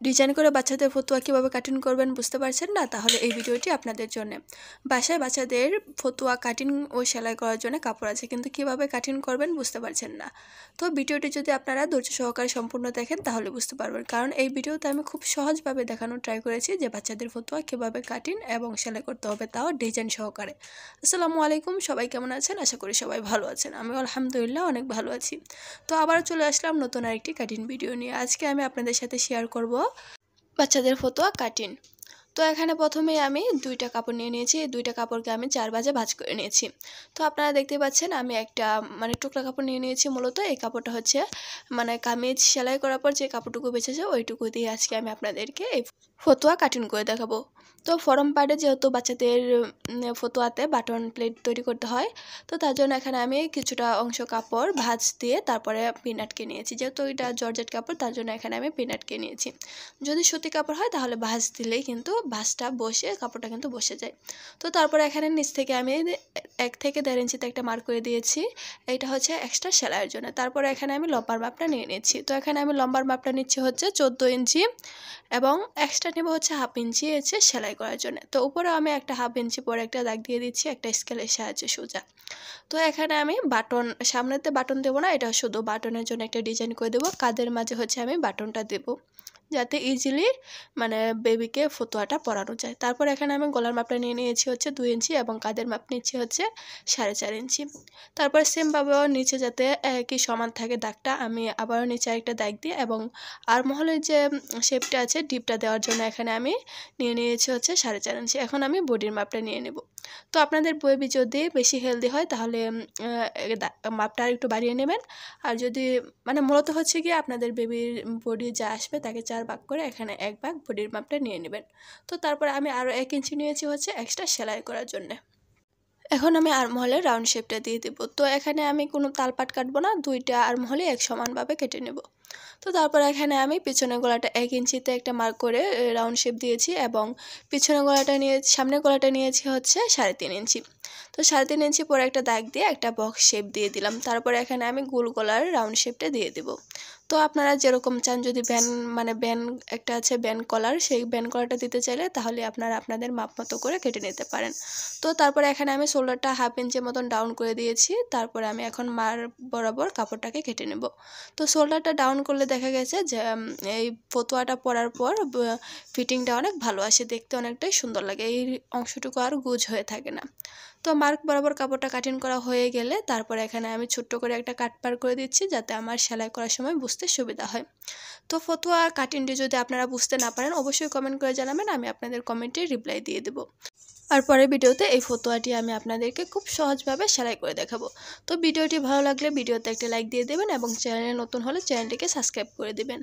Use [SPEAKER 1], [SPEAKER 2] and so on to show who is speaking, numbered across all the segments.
[SPEAKER 1] Design করে বাচ্চাদের ফতুয়া কীভাবে কাটিং করবেন বুঝতে পারছেন না? তাহলে এই ভিডিওটি আপনাদের জন্য। বাসায় বাচ্চাদের ফতুয়া কাটিং ও সেলাই করার জন্য কাপড় আছে, কিন্তু কিভাবে কাটিং করবেন বুঝতে পারছেন না। তো ভিডিওটি যদি আপনারা ধৈর্য সহকারে সম্পূর্ণ দেখেন তাহলে বুঝতে পারবেন, কারণ এই ভিডিওতে আমি খুব সহজভাবে দেখানোর ট্রাই করেছি যে বাচ্চাদের ফতুয়া কীভাবে কাটিং এবং সেলাই করতে হবে, তাও ডিজাইন সহকারে। আসসালামু আলাইকুম, সবাই কেমন আছেন? আশা করি সবাই ভালো আছেন। আমি আলহামদুলিল্লাহ অনেক ভালো আছি। তো আবার চলে আসলাম নতুন আরেকটি কাটিং ভিডিও নিয়ে। আজকে আমি আপনাদের সাথে শেয়ার করব বাচ্চাদের ফতুয়া কাটিং। তো এখানে প্রথমেই আমি দুইটা কাপড় নিয়ে নিয়েছি। এই দুইটা কাপড়কে আমি 4 ভাঁজে ভাঁজ করে নিয়েছি। তো আপনারা দেখতে পাচ্ছেন আমি একটা টুকরা কাপড় নিয়ে নিয়েছি। মূলত এই কাপড়টা হচ্ছে কামিজ সেলাই করার পর যে কাপড়টুকু বেঁচেছে ওইটুকু দিয়ে আজকে আমি আপনাদেরকে এই ফতুয়া কাটিং করে দেখাবো। তো ফরম পার্টে যেহেতু বাচ্চাদের ফতুয়াতে বাটন প্লেট তৈরি করতে হয়, তো তার জন্য এখানে আমি কিছুটা অংশ কাপড় ভাঁজ দিয়ে তারপরে পিন আটকে নিয়েছি। যেহেতু এটা জর্জেট কাপড় তার জন্য এখানে আমি পিন আটকে নিয়েছি। যদি সুতি কাপড় হয় তাহলে ভাঁজ দিলেই কিন্তু ভাঁজটা বসে কাপড়টা কিন্তু বসে যায়। তো তারপরে এখানে নিচ থেকে আমি 1 থেকে 1.5 ইঞ্চিতে একটা মার্ক করে দিয়েছি। এটা হচ্ছে এক্সট্রা সেলাইয়ের জন্য। তারপরে এখানে আমি লম্বার মাপটা নিয়ে নিয়েছি। তো এখানে আমি লম্বার মাপটা নিচ্ছি হচ্ছে 14 ইঞ্চি এবং এক্সট্রা নেব হচ্ছে 1/2 ইঞ্চি হচ্ছে সেলাই করার জন্য। তো উপরে আমি একটা 1/2 ইঞ্চি পরে একটা দাগ দিয়ে দিচ্ছি একটা স্কেলের সাহায্যে সোজা। তো এখানে আমি বাটন সামনেতে বাটন দেবো না, এটা শুধু বাটনের জন্য একটা ডিজাইন করে দেবো। কাঁধের মাঝে হচ্ছে আমি বাটনটা দেবো যাতে ইজিলি বেবিকে ফতুয়াটা পরানো যায়। তারপর এখানে আমি গলার মাপটা নিয়ে নিয়েছি হচ্ছে 2 ইঞ্চি এবং কাঁধের মাপ নিচ্ছি হচ্ছে 4.5 ইঞ্চি। তারপর সেমভাবেও নিচে যাতে একই সমান থাকে দাগটা, আমি আবারও নিচে একটা দাগ দিয়ে এবং আর্মহোলের যে শেপটা আছে ডিপটা দেওয়ার জন্য এখানে আমি নিয়ে নিয়েছি হচ্ছে 4.5 ইঞ্চি। এখন আমি বডির মাপটা নিয়ে নেব। তো আপনাদের বেবি যদি বেশি হেলদি হয় তাহলে মাপটা আর একটু বাড়িয়ে নেবেন। আর যদি মূলত হচ্ছে কি আপনাদের বেবির বডি যা আসবে তাকে 4 ভাগ করে এখানে 1 ভাগ বডির মাপটা নিয়ে নেবেন। তো তারপরে আমি আরও 1 ইঞ্চি নিয়েছি হচ্ছে এক্সট্রা সেলাই করার জন্যে। এখন আমি আর্মহোলের রাউন্ড শেপটা দিয়ে দেবো। তো এখানে আমি কোনো তালপাট কাটবো না, দুইটা আর্মহোলে এক সমানভাবে কেটে নেব। তো তারপর এখানে আমি পিছনের গলাটা 1 ইঞ্চিতে একটা মার্ক করে রাউন্ড শেপ দিয়েছি এবং পিছনের গলাটা নিয়ে সামনের গলাটা নিয়েছি হচ্ছে 3.5 ইঞ্চি। তো 3.5 ইঞ্চি পরে একটা দাগ দিয়ে একটা বক্স শেপ দিয়ে দিলাম। তারপরে এখানে আমি গোল গলার রাউন্ড শেপটা দিয়ে দেব। তো আপনারা যেরকম চান, যদি ব্যান একটা আছে ব্যান কলার, সেই ব্যান কলারটা দিতে চাইলে তাহলে আপনারা আপনাদের মাপ মতো করে কেটে নিতে পারেন। তো তারপরে এখানে আমি শোল্ডারটা 1/2 ইঞ্চির মতন ডাউন করে দিয়েছি। তারপরে আমি এখন মার বরাবর কাপড়টাকে কেটে নেব। তো শোল্ডারটা ডাউন করলে দেখা গেছে যে এই ফতুয়াটা পরার পর ফিটিংটা অনেক ভালো আসে, দেখতে অনেকটাই সুন্দর লাগে, এই অংশটুকু আর গুজ হয়ে থাকে না। তো মার্ক বরাবর কাপড়টা কাটিং করা হয়ে গেলে তারপরে এখানে আমি ছোট্ট করে একটা কাট পার করে দিচ্ছি যাতে আমার সেলাই করার সময় বুঝতে সুবিধা হয়। তো ফতুয়া কাটিংটি যদি আপনারা বুঝতে না পারেন অবশ্যই কমেন্ট করে জানাবেন, আমি আপনাদের কমেন্টে রিপ্লাই দিয়ে দেবো। আর পরের ভিডিওতে এই ফতুয়াটি আমি আপনাদেরকে খুব সহজভাবে সেলাই করে দেখাবো। তো ভিডিওটি ভালো লাগলে ভিডিওতে একটা লাইক দিয়ে দেবেন এবং চ্যানেলে নতুন হলে চ্যানেলটিকে সাবস্ক্রাইব করে দেবেন।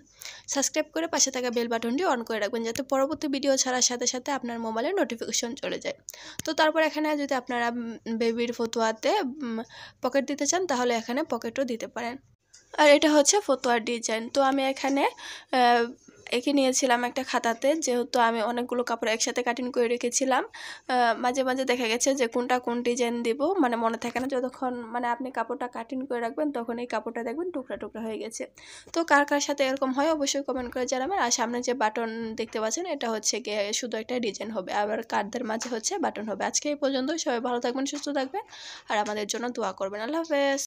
[SPEAKER 1] সাবস্ক্রাইব করে পাশে থাকা বেল বাটনটি অন করে রাখবেন যাতে পরবর্তী ভিডিও ছাড়ার সাথে সাথে আপনার মোবাইলে নোটিফিকেশন চলে যায়। তো তারপর এখানে যদি আপনারা বেবির ফতুয়াতে পকেট দিতে চান তাহলে এখানে পকেটও দিতে পারেন। আর এটা হচ্ছে ফতুয়ার ডিজাইন। তো আমি এখানে এঁকে নিয়েছিলাম একটা খাতাতে, যেহেতু আমি অনেকগুলো কাপড় একসাথে কাটিং করে রেখেছিলাম। মাঝে মাঝে দেখা গেছে যে কোনটা কোন ডিজাইন দিব মনে থাকে না। যতক্ষণ আপনি কাপড়টা কাটিং করে রাখবেন তখন এই কাপড়টা দেখবেন টুকরা টুকরা হয়ে গেছে। তো কার কার সাথে এরকম হয় অবশ্যই কমেন্ট করে জানাবেন। আর সামনে যে বাটন দেখতে পাচ্ছেন এটা হচ্ছে গিয়ে শুধু একটা ডিজাইন হবে, আবার কাঁধের মাঝে হচ্ছে বাটন হবে। আজকে এই পর্যন্ত, সবাই ভালো থাকবেন, সুস্থ থাকবেন আর আমাদের জন্য দোয়া করবেন। আল্লাহ হাফেজ।